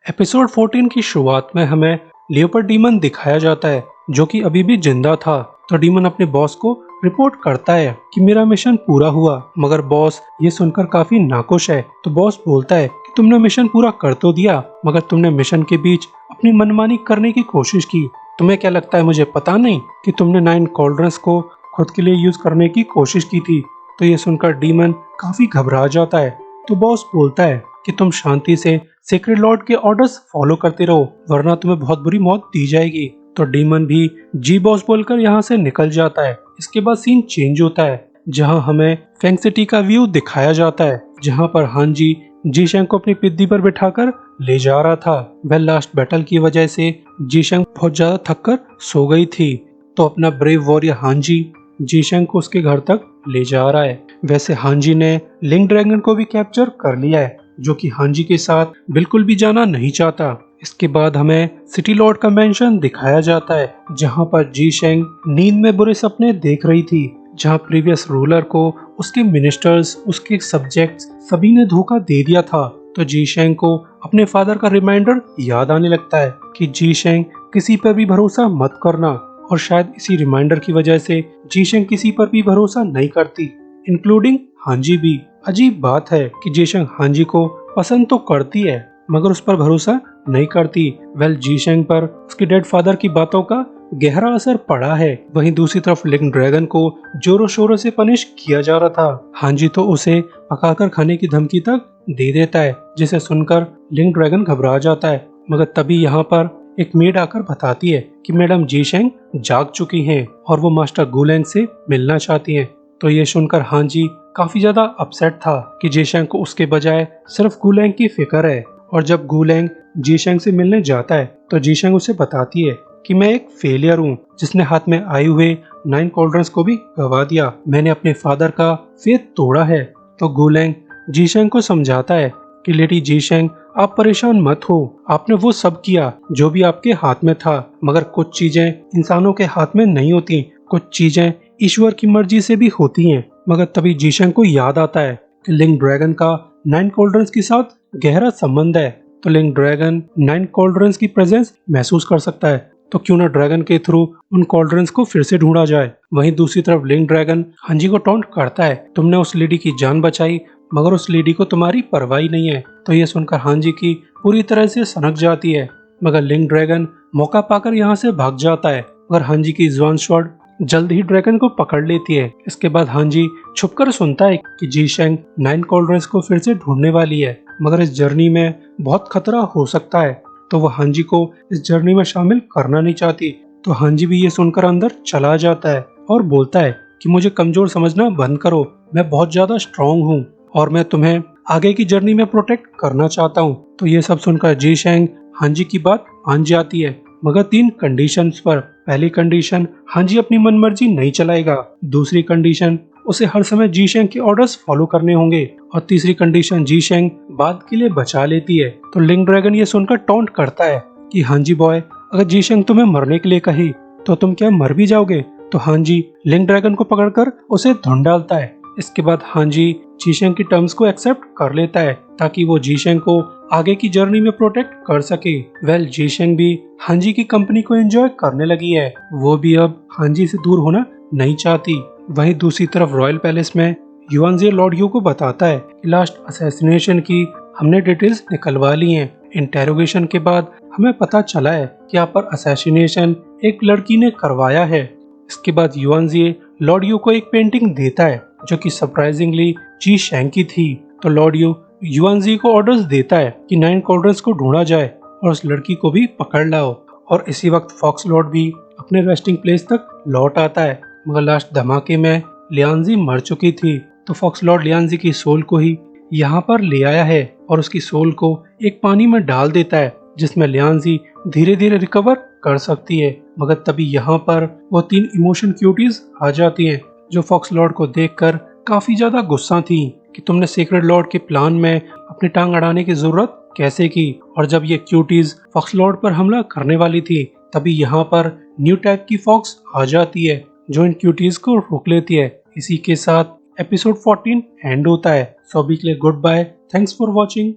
Episode 14 की शुरुआत में हमें लियोपर्ड डीमन दिखाया जाता है जो कि अभी भी जिंदा था। तो डीमन अपने बॉस को रिपोर्ट करता है कि मेरा मिशन पूरा हुआ, मगर बॉस ये सुनकर काफी नाखुश है। तो बॉस बोलता है कि तुमने मिशन पूरा कर तो दिया, मगर तुमने मिशन के बीच अपनी मनमानी करने की कोशिश की। तुम्हें क्या लगता है मुझे पता नहीं कि तुमने 9 कॉल्ड्रंस को खुद के लिए यूज करने की कोशिश की थी। तो ये सुनकर डीमन काफी घबरा जाता है। तो बॉस बोलता है कि तुम शांति से सीक्रेट लॉर्ड के ऑर्डर्स फॉलो करते रहो, वरना तुम्हें बहुत बुरी मौत दी जाएगी। तो डीमन भी जी बॉस बोलकर यहाँ से निकल जाता है। इसके बाद सीन चेंज होता है, जहाँ हमें फेंग सिटी का व्यू दिखाया जाता है, जहाँ पर हांजी जीशेंग को अपनी पिद्दी पर बिठाकर ले जा रहा था। वह लास्ट बैटल की वजह से जीशेंग बहुत ज्यादा थक कर सो गई थी। तो अपना ब्रेव वॉरियर हांजी जीशेंग को उसके घर तक ले जा रहा है। वैसे हांजी ने लिंक ड्रैगन को भी कैप्चर कर लिया है, जो कि हांजी के साथ बिल्कुल भी जाना नहीं चाहता। इसके बाद हमें सिटी लॉर्ड का मेंशन दिखाया जाता है, जहां पर जीशेंग नींद में बुरे सपने देख रही थी, जहां प्रीवियस रूलर को उसके मिनिस्टर्स, उसके सब्जेक्ट्स सभी ने धोखा दे दिया था। तो जीशेंग को अपने फादर का रिमाइंडर याद आने लगता है कि जीशेंग किसी पर भी भरोसा मत करना, और शायद इसी रिमाइंडर की वजह से जीशेंग किसी पर भी भरोसा नहीं करती, इंक्लूडिंग हांजी भी। अजीब बात है कि जीशेंग हांजी को पसंद तो करती है, मगर उस पर भरोसा नहीं करती। वेल, जीशेंग पर उसके डेड फादर की बातों का गहरा असर पड़ा है। वहीं दूसरी तरफ लिंक ड्रैगन को जोरों शोरों से पनिश किया जा रहा था। हांजी तो उसे पकाकर खाने की धमकी तक दे देता है, जिसे सुनकर लिंक ड्रैगन घबरा जाता है। मगर तभी यहाँ पर एक मेड आकर बताती है कि मैडम जीशेंग जाग चुकी हैं और वो मास्टर गुलेंग से मिलना चाहती हैं। तो ये सुनकर हांजी काफी ज्यादा अपसेट था कि जीशेंग को उसके बजाय सिर्फ गुलेंग की फिक्र है। और जब गुलेंग जीशेंग से मिलने जाता है तो जीशेंग उसे बताती है कि मैं एक फेलियर हूँ, जिसने हाथ में आए हुए 9 कॉल्ड्रंस को भी गवा दिया। मैंने अपने फादर का फेथ तोड़ा है। तो गुलेंग जीशेंग को समझाता है कि लेडी जीशेंग, आप परेशान मत हो, आपने वो सब किया जो भी आपके हाथ में था, मगर कुछ चीजें इंसानों के हाथ में नहीं होती, कुछ चीजें ईश्वर की मर्जी से भी होती हैं। मगर तभी जीशेंग को याद आता है कि लिंक ड्रैगन का 9 कॉल्ड्रंस के साथ गहरा संबंध है। तो लिंक ड्रैगन 9 कॉल्ड्रंस की प्रेजेंस महसूस कर सकता है, तो क्यों ना ड्रैगन के थ्रू उन कॉल्ड्रंस को फिर से ढूंढा जाए। वहीं दूसरी तरफ लिंक ड्रैगन हांजी को टॉन्ट करता है, तुमने उस लेडी की जान बचाई, मगर उस लेडी को तुम्हारी परवाह नहीं है। तो ये सुनकर हांजी की पूरी तरह से सनक जाती है, मगर लिंक ड्रैगन मौका पाकर यहाँ से भाग जाता है। मगर हांजी की जुआन शॉट जल्द ही ड्रैगन को पकड़ लेती है। इसके बाद हांजी छुपकर सुनता है कि जीशेंग 9 कॉल्ड्रंस को फिर से ढूंढने वाली है, मगर इस जर्नी में बहुत खतरा हो सकता है। तो वो हांजी को इस जर्नी में शामिल करना नहीं चाहती। तो हांजी भी ये सुनकर अंदर चला जाता है और बोलता है कि मुझे कमजोर समझना बंद करो, मैं बहुत ज्यादा स्ट्रॉन्ग हूँ और मैं तुम्हें आगे की जर्नी में प्रोटेक्ट करना चाहता हूँ। तो ये सब सुनकर जीशेंग हांजी की बात मान जाती है, मगर 3 कंडीशंस पर। पहली कंडीशन, हांजी अपनी मनमर्जी नहीं चलाएगा। दूसरी कंडीशन, उसे हर समय जीशेंग के ऑर्डर्स फॉलो करने होंगे। और तीसरी कंडीशन, जीशेंग बाद के लिए बचा लेती है। तो लिंक ड्रैगन ये सुनकर टॉन्ट करता है कि हांजी बॉय, अगर जीशेंग तुम्हें मरने के लिए कही तो तुम क्या मर भी जाओगे। तो हांजी लिंक ड्रैगन को पकड़कर उसे धुन डालता है। इसके बाद हांजी जीशेंग की टर्म्स को एक्सेप्ट कर लेता है, ताकि वो जीशेंग को आगे की जर्नी में प्रोटेक्ट कर सके। वेल, जीशेंग भी हांजी की कंपनी को एंजॉय करने लगी है, वो भी अब हांजी से दूर होना नहीं चाहती। वहीं दूसरी तरफ रॉयल पैलेस में युआनजी लॉर्ड यू को बताता है कि लास्ट असैसिनेशन की हमने डिटेल्स निकलवा ली हैं। इंटेरोगेशन के बाद हमें पता चला है कि यहाँ पर असैसिनेशन एक लड़की ने करवाया है। इसके बाद युआनजी लॉर्ड यू को एक पेंटिंग देता है जो कि सरप्राइजिंगली जी शेंग की थी। तो लॉर्ड यू युआनजी को ऑर्डर्स देता है कि 9 कॉल्ड्रंस को ढूंढा जाए और उस लड़की को भी पकड़ लाओ। और इसी वक्त फॉक्स लॉर्ड भी अपने रेस्टिंग प्लेस तक लौट आता है, मगर लास्ट धमाके में लियांजी मर चुकी थी। तो फॉक्स लॉर्ड लियांजी की सोल को ही यहाँ पर ले आया है और उसकी सोल को एक पानी में डाल देता है, जिसमें लियांजी धीरे धीरे रिकवर कर सकती है। मगर तभी यहाँ पर वो 3 इमोशन क्यूटीज आ जाती हैं, जो फॉक्स लॉर्ड को देखकर काफी ज्यादा गुस्सा थी कि तुमने सीक्रेट लॉर्ड के प्लान में अपनी टांग अड़ाने की जरूरत कैसे की। और जब ये क्यूटीज फॉक्स लॉर्ड पर हमला करने वाली थी, तभी यहाँ पर न्यू टाइप की फॉक्स आ जाती है जो इन क्यूटीज को रोक लेती है। इसी के साथ एपिसोड 14 एंड होता है। सो अभी के लिए good bye, thanks for watching.